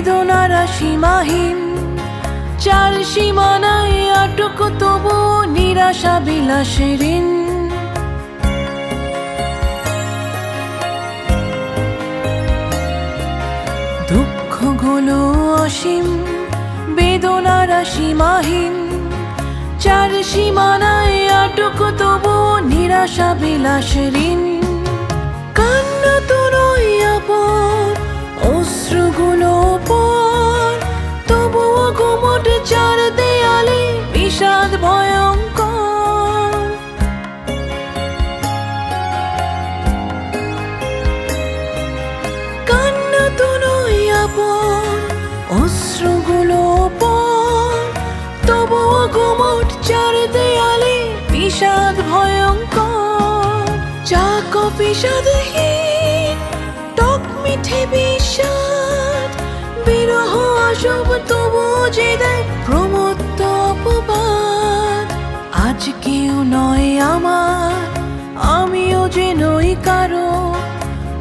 বেদনারা সীমাহীন, চার সীমানায় আটক তবু নিরাশা বিলাসের ঋণ। দুঃখগুলো অসীম, বেদনারা সীমাহীন, চার সীমানায় আটক তবু নিরাশা বিলাসের ঋণ। কান্না তো নয় আপন, অশ্রুগুলো পর, তবুও গুমট চার দেয়ালে বিষাদ ভয়ঙ্কর। কান্না তো নয় আপন, অশ্রুগুলো পর, তবুও গুমট চার দেয়ালে বিষাদ ভয়ঙ্কর। চা কফি স্বাদহীন, টক মিঠে বিষাদ, বিরহ আসব তবু যে দেয় প্রমত্ত অপবাদ। আজ কেউ নয় আমার, আমিও যে নই কারো,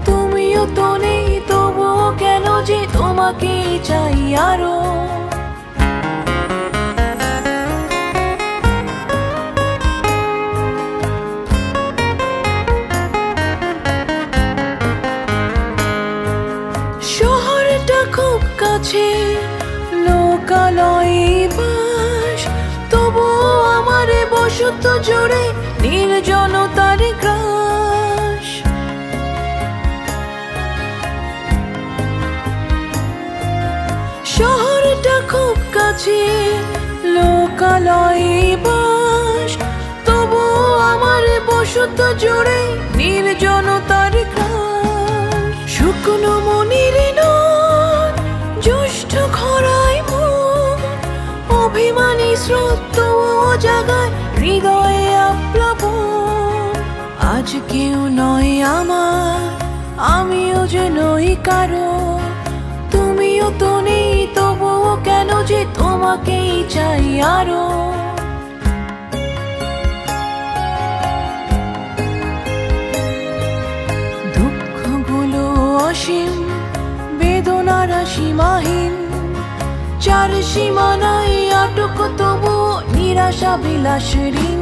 তুমিও তো নেই তবুও কেন যে তোমাকেই চাই আরো। শহরটা খুব কাছে, লোকালয়ে বাস, তবুও আমার বসত জুড়ে নির্জনতার গ্রাস। শহরটা খুব কাছে, লোকালয়ে বাস, তবুও আমার বসত জুড়ে নির্জনতার গ্রাস। শুকনো মনির নদ, জ্যৈষ্ঠ খরায় মন, অভিমানী স্রোত জাগায় হৃদয়ে আপ্লাবন। আজ কেউ নয় আমার, আমিও যে নই কারো, তুমিও তো নেই তবুও কেন যে তোমাকেই চাই আরো। দুঃখগুলো অসীম, বেদনারা সীমাহীন, চার সীমানায় আটক তবু নিরাশা বিলাসের ঋণ।